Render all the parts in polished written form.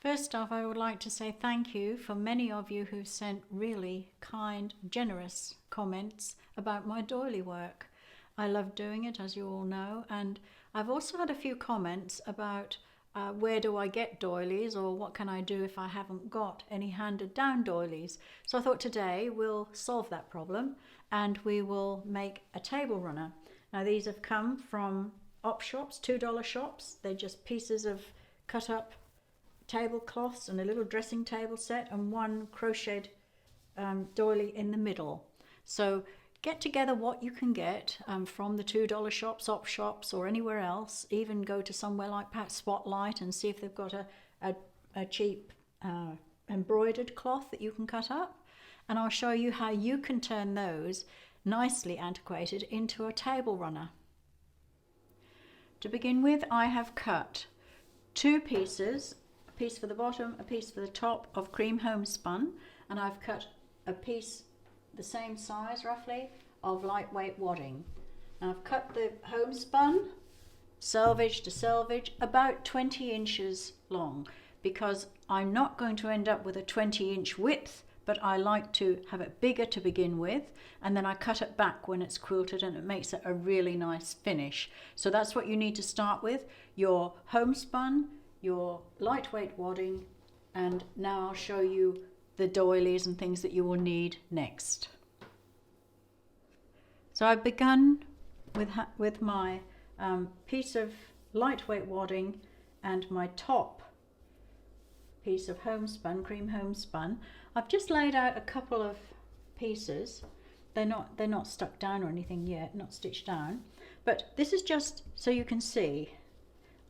First off, I would like to say thank you for many of you who sent really kind, generous comments about my doily work. I love doing it, as you all know, and I've also had a few comments about where do I get doilies, or what can I do if I haven't got any handed down doilies. So I thought today we'll solve that problem and we will make a table runner. Now these have come from op shops, $2 shops. They're just pieces of cut up tablecloths and a little dressing table set and one crocheted doily in the middle. So get together what you can get from the $2 shops, op shops, or anywhere else. Even go to somewhere like perhaps Spotlight and see if they've got a cheap embroidered cloth that you can cut up, and I'll show you how you can turn those nicely antiquated into a table runner. To begin with, I have cut two pieces, a piece for the bottom, a piece for the top, of cream homespun, and I've cut a piece the same size roughly of lightweight wadding. Now I've cut the homespun selvage to selvage about 20 inches long, because I'm not going to end up with a 20-inch width, but I like to have it bigger to begin with, and then I cut it back when it's quilted and it makes it a really nice finish. So that's what you need to start with: your homespun, your lightweight wadding, and now I'll show you the doilies and things that you will need next. So I've begun with my piece of lightweight wadding and my top piece of homespun, cream homespun. I've just laid out a couple of pieces. They're not stuck down or anything yet, not stitched down, but this is just so you can see.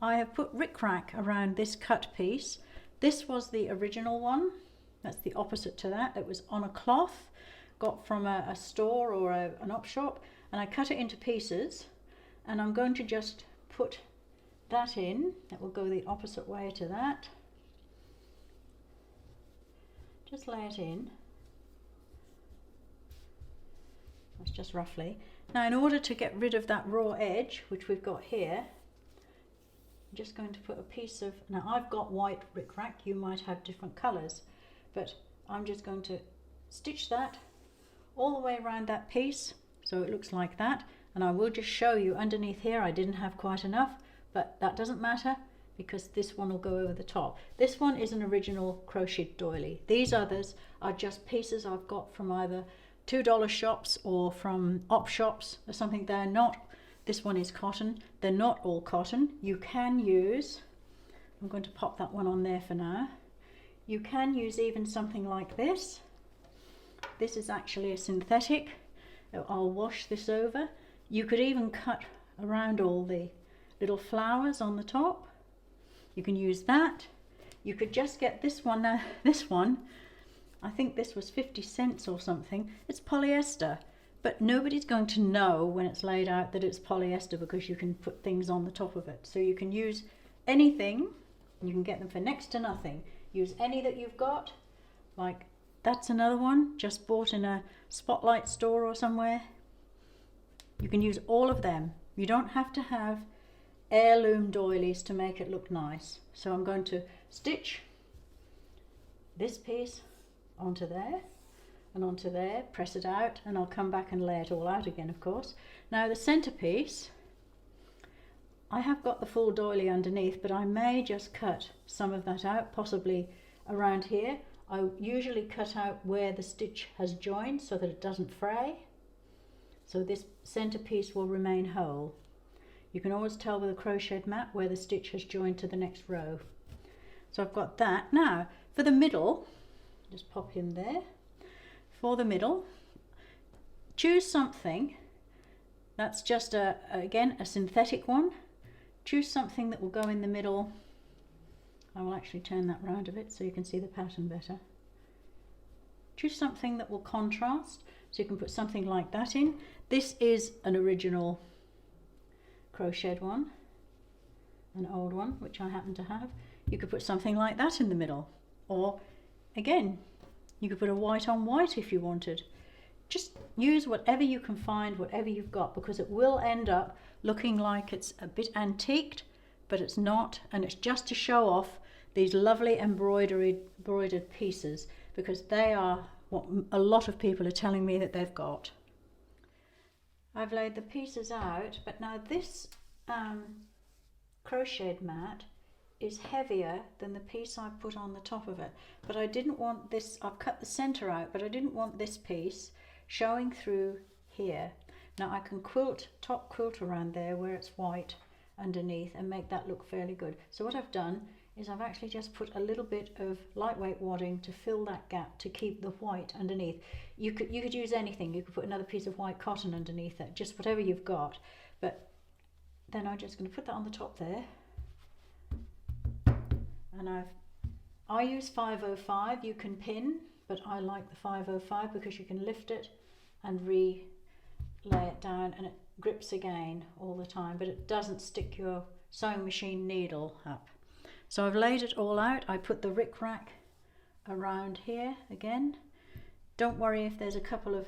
I have put rickrack around this cut piece. This was the original one. That's the opposite to that. It was on a cloth, got from a store or an op shop, and I cut it into pieces, and I'm going to just put that in. That will go the opposite way to that. Just lay it in. That's just roughly. Now in order to get rid of that raw edge, which we've got here, I'm just going to put a piece of, now I've got white rickrack, you might have different colours, but I'm just going to stitch that all the way around that piece so it looks like that. And I will just show you underneath here, I didn't have quite enough, but that doesn't matter because this one will go over the top. This one is an original crocheted doily. These others are just pieces I've got from either $2 shops or from op shops or something. They're not, this one is cotton, they're not all cotton. You can use, I'm going to pop that one on there for now. You can use even something like this. This is actually a synthetic. I'll wash this over. You could even cut around all the little flowers on the top. You can use that. You could just get this one. Now this one, I think this was 50 cents or something. It's polyester, but nobody's going to know when it's laid out that it's polyester because you can put things on the top of it. So you can use anything. You can get them for next to nothing. Use any that you've got, like that's another one just bought in a Spotlight store or somewhere. You can use all of them. You don't have to have heirloom doilies to make it look nice. So I'm going to stitch this piece onto there and onto there, press it out, and I'll come back and lay it all out again, of course. Now the centerpiece, I have got the full doily underneath, but I may just cut some of that out, possibly around here. I usually cut out where the stitch has joined so that it doesn't fray. So this centerpiece will remain whole. You can always tell with a crocheted mat where the stitch has joined to the next row. So I've got that. Now for the middle, just pop in there. For the middle, choose something that's just again a synthetic one. Choose something that will go in the middle. I will actually turn that round a bit so you can see the pattern better. Choose something that will contrast, so you can put something like that in. This is an original crocheted one, an old one, which I happen to have. You could put something like that in the middle, or again, you could put a white on white if you wanted. Just use whatever you can find, whatever you've got, because it will end up looking like it's a bit antiqued, but it's not, and it's just to show off these lovely embroidered pieces, because they are what a lot of people are telling me that they've got. I've laid the pieces out, but now this crocheted mat is heavier than the piece I put on the top of it, but I didn't want this, I've cut the center out, but I didn't want this piece showing through here. Now I can top quilt around there where it's white underneath and make that look fairly good. So what I've done is I've actually just put a little bit of lightweight wadding to fill that gap to keep the white underneath. You could use anything. You could put another piece of white cotton underneath it, just whatever you've got. But then I'm just going to put that on the top there. And I use 505. You can pin, but I like the 505 because you can lift it and lay it down, and it grips again all the time, but it doesn't stick your sewing machine needle up. So I've laid it all out. I put the rickrack around here again. Don't worry if there's a couple of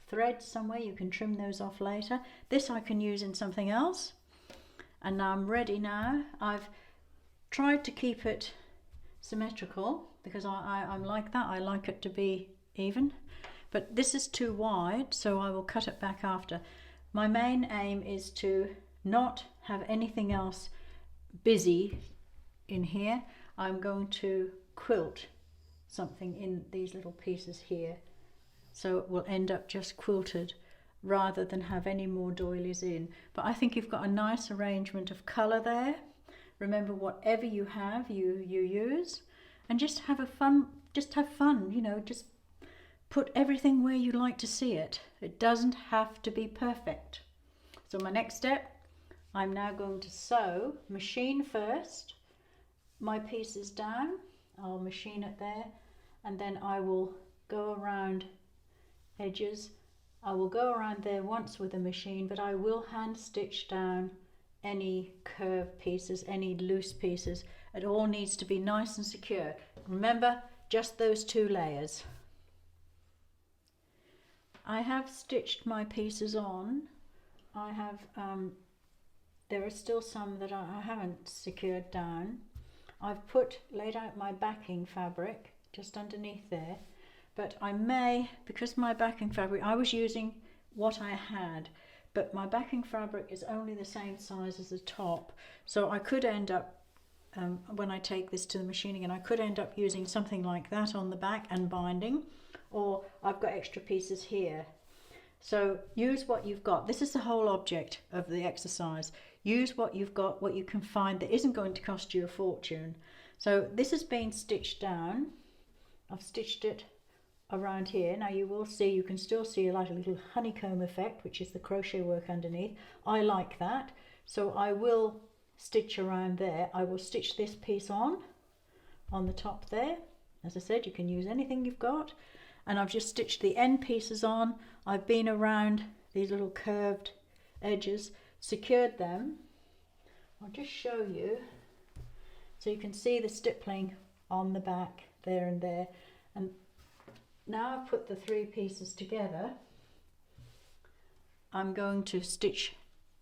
threads somewhere, you can trim those off later. This I can use in something else. And now I'm ready now. I've tried to keep it symmetrical because I'm like that. I like it to be even. But this is too wide, so I will cut it back after. My main aim is to not have anything else busy in here. I'm going to quilt something in these little pieces here, so it will end up just quilted rather than have any more doilies in. But I think you've got a nice arrangement of colour there. Remember, whatever you have, you use, and just have fun, you know, just put everything where you like to see it. It doesn't have to be perfect. So my next step, I'm now going to sew, machine first, my pieces down. I'll machine it there, and then I will go around edges. I will go around there once with a machine, but I will hand stitch down any curved pieces, any loose pieces. It all needs to be nice and secure. Remember, just those 2 layers. I have stitched my pieces on. I have there are still some that I haven't secured down. I've laid out my backing fabric just underneath there, but I may, because my backing fabric, I was using what I had, but my backing fabric is only the same size as the top, so I could end up, when I take this to the machine again, I could end up using something like that on the back and binding, or I've got extra pieces here. So use what you've got. This is the whole object of the exercise. Use what you've got, what you can find that isn't going to cost you a fortune. So this has been stitched down. I've stitched it around here. Now you will see, you can still see like a little honeycomb effect, which is the crochet work underneath. I like that. So I will stitch around there. I will stitch this piece on the top there. As I said, you can use anything you've got. And I've just stitched the end pieces on. I've been around these little curved edges, secured them. I'll just show you so you can see the stippling on the back there and there. And now I've put the 3 pieces together, I'm going to stitch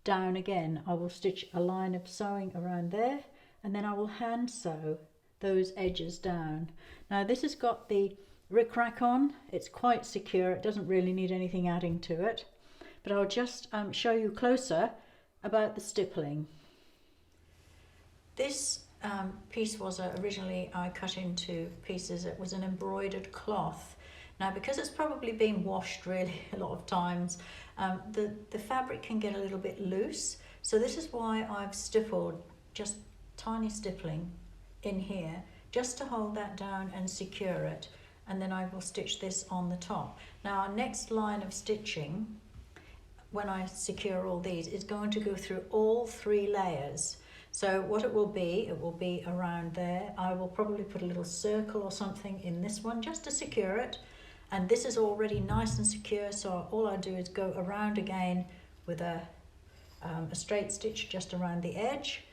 down again. I will stitch a line of sewing around there, and then I will hand sew those edges down. Now this has got the rickrack on. It's quite secure. It doesn't really need anything adding to it, but I'll just show you closer about the stippling. This piece was originally, I cut into pieces. It was an embroidered cloth. Now because it's probably been washed really a lot of times, the fabric can get a little bit loose, so this is why I've stippled just tiny stippling in here just to hold that down and secure it, and then I will stitch this on the top. Now our next line of stitching, when I secure all these, is going to go through all 3 layers. So what it will be around there. I will probably put a little circle or something in this one just to secure it, and this is already nice and secure, so all I do is go around again with a straight stitch just around the edge.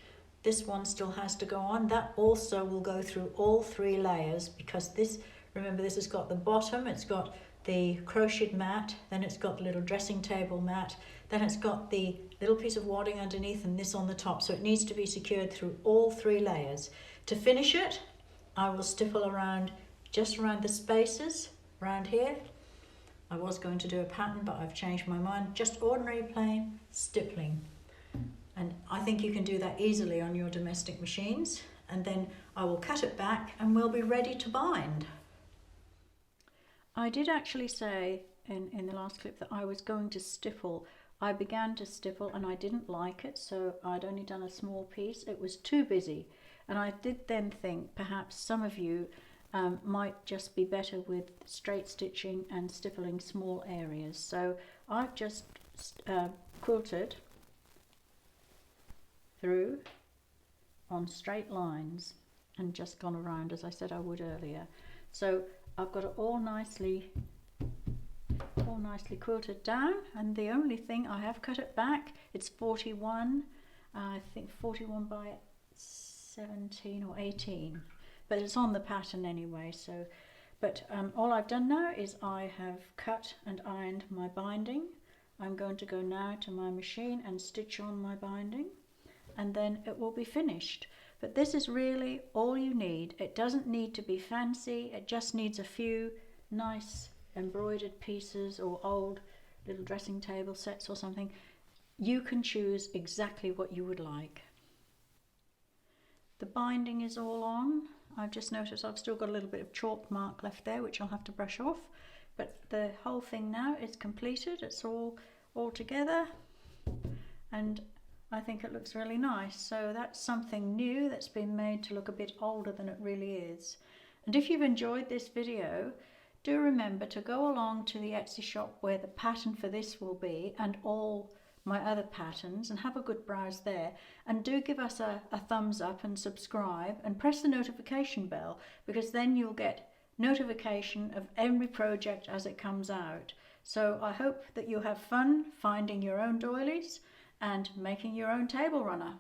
This one still has to go on. That also will go through all 3 layers, because this, remember, this has got the bottom, it's got the crocheted mat, then it's got the little dressing table mat, then it's got the little piece of wadding underneath, and this on the top, so it needs to be secured through all 3 layers. To finish it, I will stipple around, just around the spaces around here. I was going to do a pattern, but I've changed my mind. Just ordinary plain stippling. And I think you can do that easily on your domestic machines. And then I will cut it back and we'll be ready to bind. I did actually say in the last clip that I was going to stipple. I began to stipple and I didn't like it, so I'd only done a small piece. It was too busy. And I did then think perhaps some of you might just be better with straight stitching and stippling small areas. So I've just quilted through on straight lines and just gone around as I said I would earlier. So I've got it all nicely quilted down, and the only thing I have cut it back, it's 41, I think 41 by 17 or 18, but it's on the pattern anyway. So but all I've done now is I have cut and ironed my binding. I'm going to go now to my machine and stitch on my binding, and then it will be finished. But this is really all you need. It doesn't need to be fancy, it just needs a few nice embroidered pieces or old little dressing table sets or something. You can choose exactly what you would like. The binding is all on. I've just noticed I've still got a little bit of chalk mark left there, which I'll have to brush off, but the whole thing now is completed. It's all together, and I think it looks really nice. So that's something new that's been made to look a bit older than it really is. And if you've enjoyed this video, do remember to go along to the Etsy shop where the pattern for this will be and all my other patterns, and have a good browse there. And do give us a thumbs up and subscribe and press the notification bell, because then you'll get notification of every project as it comes out. So I hope that you have fun finding your own doilies and making your own table runner.